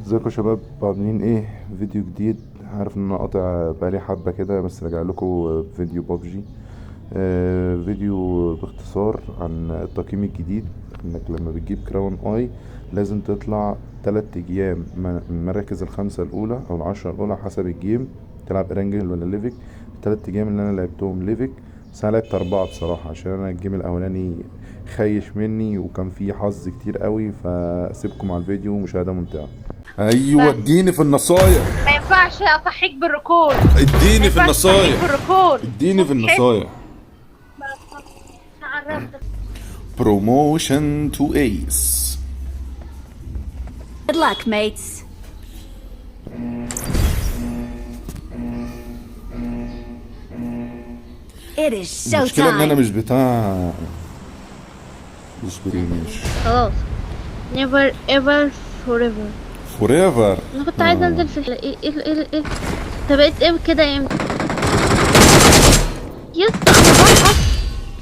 ازيكم يا شباب؟ عاملين ايه؟ فيديو جديد. عارف ان انا قاطع بقالي حبه كده، بس راجع لكم فيديو بابجي. فيديو باختصار عن التقييم الجديد. انك لما بتجيب كراون اي لازم تطلع 3 ايام من المراكز الخمسة الاولى او العشرة الاولى حسب الجيم، تلعب ارانجل ولا ليفك. 3 ايام اللي انا لعبتهم ليفك، بس انا لعبت 4 بصراحة عشان انا الجيم الاولاني خايش مني وكان فيه حظ كتير قوي. فاسيبكم على الفيديو، مشاهدة ممتعة. ايوه، بس اديني في النصايح. ما ينفعش اصحيك بالركود. ما اديني في ينفعش اصحيك النصايح. بالركود. اديني في مستحيل. النصايح. عرفت. بروموشن تو ايس. Good luck, mates. It is المشكلة ان انا showtime. مش بتاع، مش بريمش. خلاص. never ever forever. فور ايفر. انا كنت عايزه انزل في ايه. انت بقيت ايه كده امتى؟ يس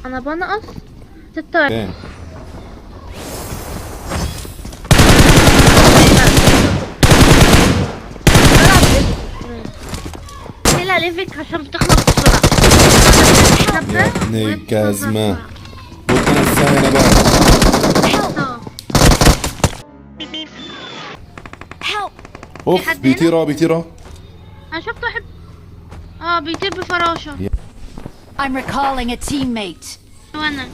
انا بنقص 6. بلعب ليفك عشان بتخلص بسرعه. يا ابن الجزمة، ممكن السنة بقى. Help! اوف، حد هنا؟ بيطيرة. انا شفت واحد بيطير بفراشه. I'm recalling a teammate. وانا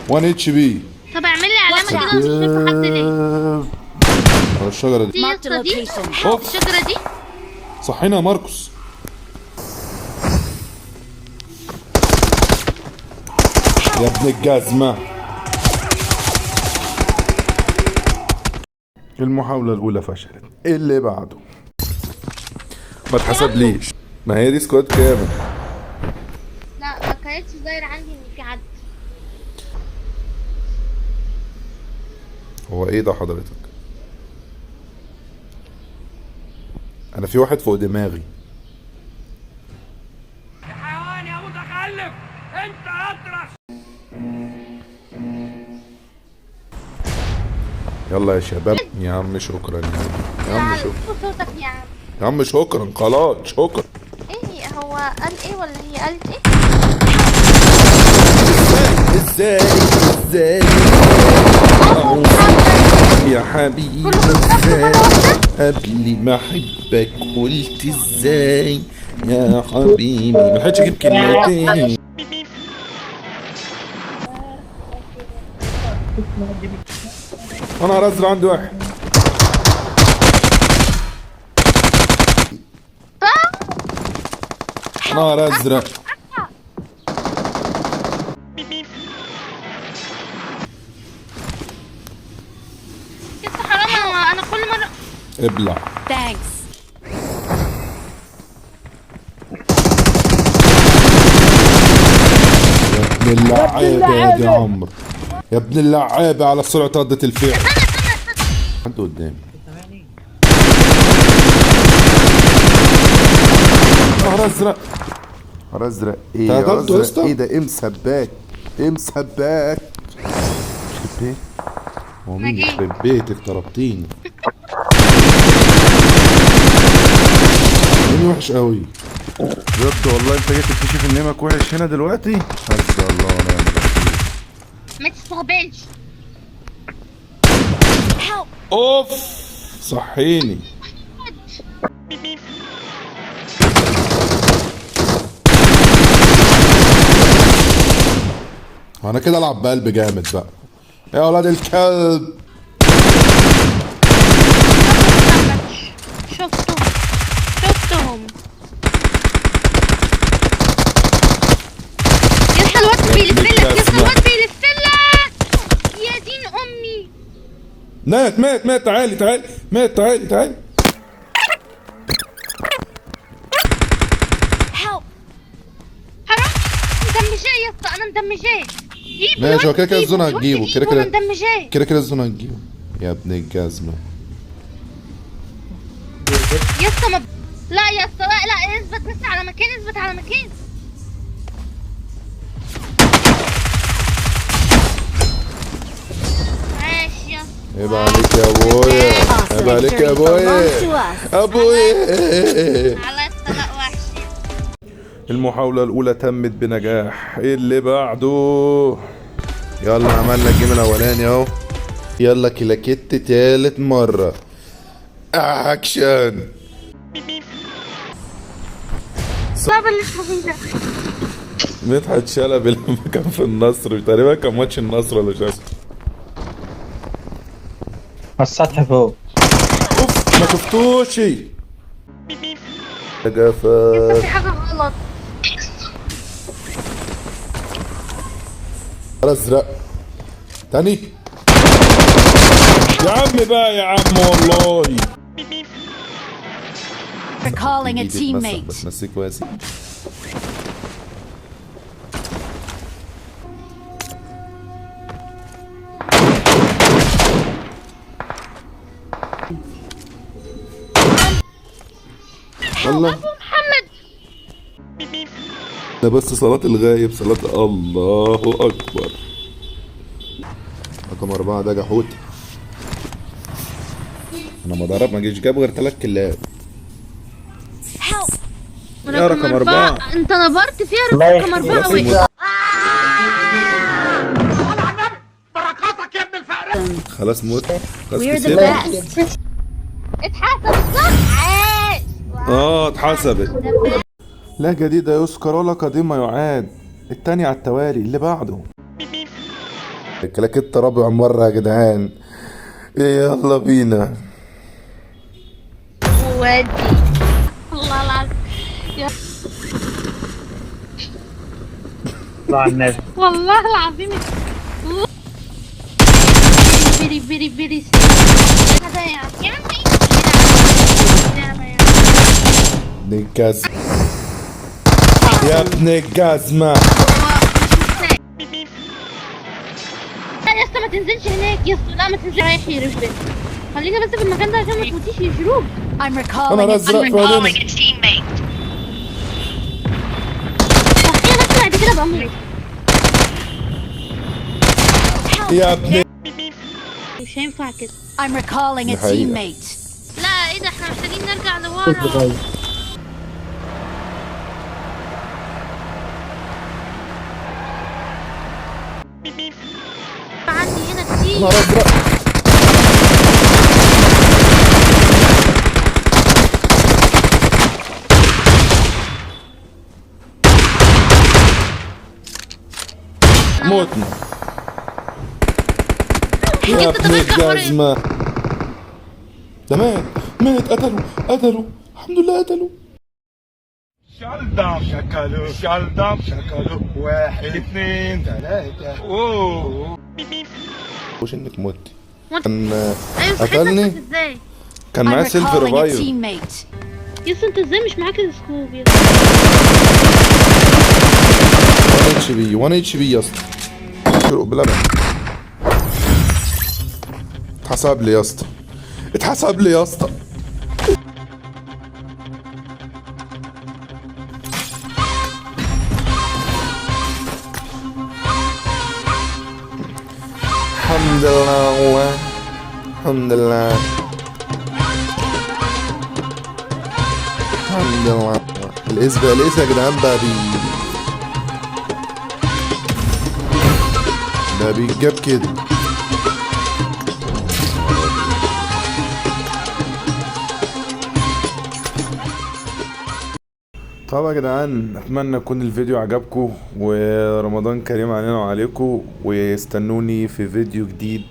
1 اتش بي. طب اعمل لي علامه كده، مش شايفه حد ليه؟ على الشجرة دي. دي يا Marked a اسطى دي location. اوف، الشجره دي. صحينا يا ماركوس. يا ابن الجزمة، المحاولة الأولى فشلت. ايه اللي بعده؟ ما اتحسبليش. ما هي دي سكواد كامل. لا ما كانتش ظاهر عندي ان في حد. هو ايه ده حضرتك؟ انا في واحد فوق دماغي. حيوان يا متخلف، انت اطرش. يلا يا شباب. يا عم شكرا، يا عم شكرا، صوتك يا عم. يا عم شكرا، خلاص شكرا. ايه هو قال ايه ولا هي قالت ايه؟ ازاي يا حبيبي، ازاي قبل ما احبك قلت ازاي يا حبيبي؟ ملحقتش اجيب كلمتين. انا ازرق عندي واحد. نار ازرق. يا اسطى حرام، انا كل مره ابلع. Thanks. يا ابن اللعابة يا دي عمرو، يا ابن اللعابة على سرعة ردة الفعل. حد قدامي. نهار ازرق. نهار ازرق ايه يا قتلته يا ازرق؟ اسطى؟ ايه ده؟ ايه مسباك؟ ايه مسباك؟ يخرب بيت. هو مين نجيب. يخرب بيتك؟ ضربتيني. اني وحش قوي بجد والله. انت جاي تكتشف ان نيمك وحش هنا دلوقتي؟ حسبي الله ونعم الوكيل. ما تستهبلش. Help! اوف، صحيني. انا كده العب بقلب جامد بقى يا ولاد الكلب. شفتهم يا اسطى الواد بيلفلك، يا اسطى الواد بيلفلك يا دين امي. مات تعالي تعالي. Help! حرام مدمجاه يا اسطى، انا مدمجاه. جيب ماشي، هو الواد كده كده جيبه، الزون الواد هتجيبه، جيبه، كده انا كده مدمجاه. كده كده الزون هتجيبه يا ابن الجزمة. يا اسطى لا يا اسطى، لا اثبت بس على مكان، اثبت على مكان. عيب عليك يا ابويا، عيب عليك يا ابويا، ابويا. على الطلاق وحش. المحاولة الأولى تمت بنجاح. ايه اللي بعده؟ يلا عملنا الجيم الأولاني اهو. يلا كلاكيت تالت مرة. أكشن. صعب اللي حبيبي. مدحت شلبي لما كان في النصر تقريبا، كان ماتش النصر ولا مش عارف. على السطح فوق. اوف ما شفتوش. جفا. في حاجة غلط. ازرق تاني يا عم بقى يا عم والله. Recalling a teammate. بتمسك واسي. الله أبو محمد. ده بس صلاة الغايب، صلاة الله أكبر. رقم 4 ده جحوت. أنا ما جيش جاب غير 3 كلاب. Help! يا رقم 4. أنت نبرت فيها الله رقم يخليك. 4 أوي. بركاتك يا ابن الفقر. خلاص موت. خلاص We're the كسبت. best. اتحسب صح. عاش. اتحسبت. لا جديد يذكر ولا قديم يعاد. التاني على التوالي اللي بعده. الكلاكيت رابع مرة يا جدعان. يلا بينا. ودي. الله العظيم. طلع الناس. والله العظيم. بيري بيري بيري. هذا يا عمي. ابن الجزمة يا ابن الجزمة. لا يا اسطى ما تنزلش هناك يا اسطى. لا ما تنزلش. رايح يرفد. خلينا بس في المكان ده عشان ما تموتيش يشروك. I'm أنا recalling a أزرق في teammate. عينينا. صحيح بس بعد كده بأموت. يا ابن مش هينفع كده. I'm recalling a الحقيقة. teammate. لا ايه ده احنا محتاجين نرجع لورا. عندي هنا كتير. نهار أزرق. موتنا يا ابن الجزمة. ده مات قتلوا الحمد لله قتلوا. شلدم شكلوا 1 2 3. اوه وش انك مت. وانت- كان ايوه صحيح قتلني. بس ازاي؟ كان I'm معاه سيلف recalling a ريفايف. teammate. يس انت ازاي مش معاك السكوب يا 1 اتش بي يا اسطى. شرق بلبن. اتحسب لي يا اسطى. الحمد لله الحمد لله الحمد لله. الإس يا جدعان ده بيتجاب كده. طب يا جدعان اتمنى يكون الفيديو عجبكم، ورمضان كريم علينا وعليكم، واستنوني في فيديو جديد.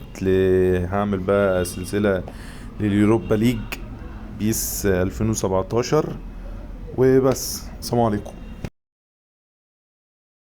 هعمل بقى سلسلة لليوروبا ليج بيس 2017 وبس. السلام عليكم.